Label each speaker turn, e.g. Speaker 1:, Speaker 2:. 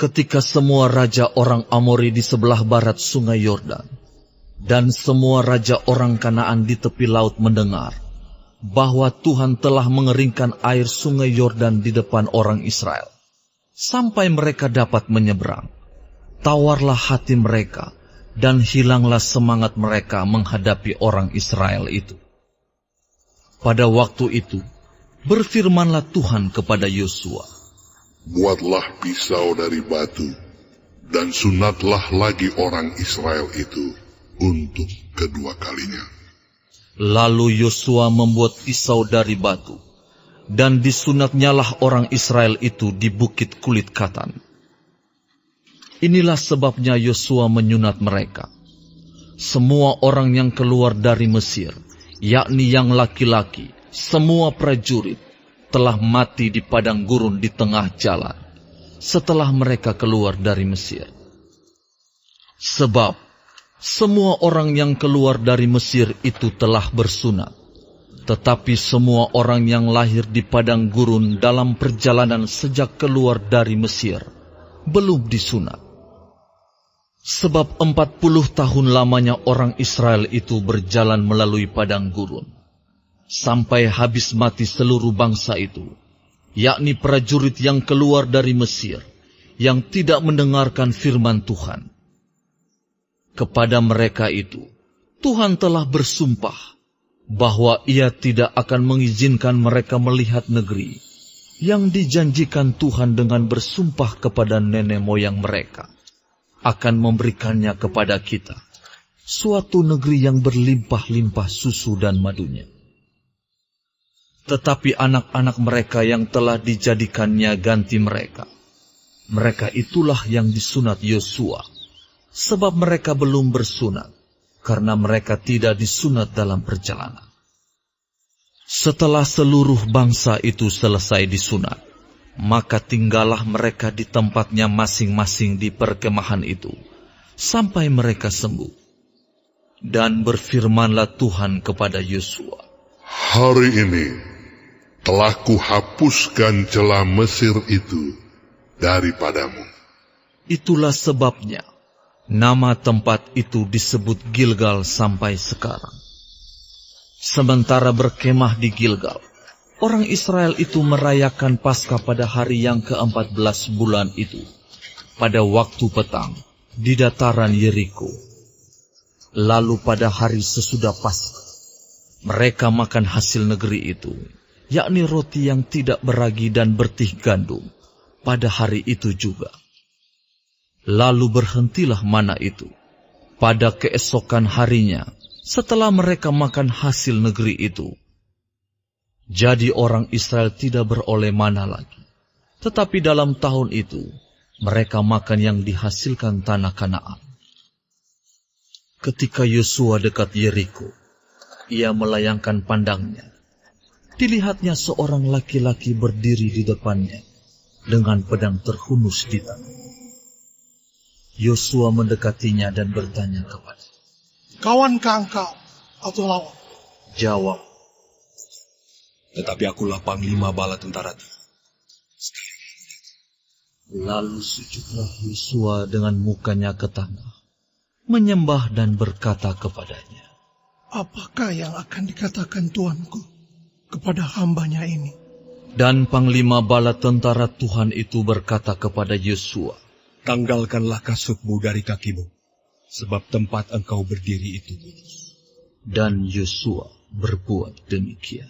Speaker 1: ketika semua raja orang Amori di sebelah barat sungai Yordan dan semua raja orang Kanaan di tepi laut mendengar bahwa Tuhan telah mengeringkan air sungai Yordan di depan orang Israel, sampai mereka dapat menyeberang, tawarlah hati mereka dan hilanglah semangat mereka menghadapi orang Israel itu. Pada waktu itu, berfirmanlah Tuhan kepada Yosua,
Speaker 2: buatlah pisau dari batu, dan sunatlah lagi orang Israel itu untuk kedua kalinya.
Speaker 1: Lalu Yosua membuat pisau dari batu, dan disunatnyalah orang Israel itu di bukit kulit katan. Inilah sebabnya Yosua menyunat mereka. Semua orang yang keluar dari Mesir, yakni yang laki-laki, semua prajurit, telah mati di padang gurun di tengah jalan, setelah mereka keluar dari Mesir. Sebab semua orang yang keluar dari Mesir itu telah bersunat, tetapi semua orang yang lahir di padang gurun dalam perjalanan sejak keluar dari Mesir belum disunat. Sebab 40 tahun lamanya orang Israel itu berjalan melalui padang gurun, sampai habis mati seluruh bangsa itu, yakni prajurit yang keluar dari Mesir, yang tidak mendengarkan firman Tuhan. Kepada mereka itu, Tuhan telah bersumpah bahwa Ia tidak akan mengizinkan mereka melihat negeri yang dijanjikan Tuhan dengan bersumpah kepada nenek moyang mereka, akan memberikannya kepada kita, suatu negeri yang berlimpah-limpah susu dan madunya. Tetapi anak-anak mereka yang telah dijadikannya ganti mereka, mereka itulah yang disunat Yosua, sebab mereka belum bersunat, karena mereka tidak disunat dalam perjalanan. Setelah seluruh bangsa itu selesai disunat, maka tinggallah mereka di tempatnya masing-masing di perkemahan itu, sampai mereka sembuh. Dan berfirmanlah Tuhan kepada Yosua,
Speaker 2: hari ini telah kuhapuskan celah Mesir itu daripadamu.
Speaker 1: Itulah sebabnya nama tempat itu disebut Gilgal sampai sekarang. Sementara berkemah di Gilgal, orang Israel itu merayakan Paskah pada hari yang ke-14 bulan itu, pada waktu petang, di dataran Yeriko. Lalu pada hari sesudah Paskah, mereka makan hasil negeri itu, yakni roti yang tidak beragi dan bertih gandum, pada hari itu juga. Lalu berhentilah mana itu, pada keesokan harinya, setelah mereka makan hasil negeri itu. Jadi orang Israel tidak beroleh mana lagi, tetapi dalam tahun itu, mereka makan yang dihasilkan tanah Kanaan. Ketika Yosua dekat Yeriko, ia melayangkan pandangnya. Dilihatnya seorang laki-laki berdiri di depannya, dengan pedang terhunus di tangan. Yosua mendekatinya dan bertanya kepadanya,
Speaker 3: kawankah engkau atau lawan?
Speaker 1: Jawab,
Speaker 4: tetapi akulah panglima bala tentara.
Speaker 1: Lalu sujudlah Yosua dengan mukanya ke tanah, menyembah dan berkata kepadanya,
Speaker 3: apakah yang akan dikatakan Tuanku kepada hambanya ini?
Speaker 1: Dan panglima bala tentara Tuhan itu berkata kepada Yosua,
Speaker 4: tanggalkanlah kasutmu dari kakimu, sebab tempat engkau berdiri itu kudus.
Speaker 1: Dan Yosua berbuat demikian.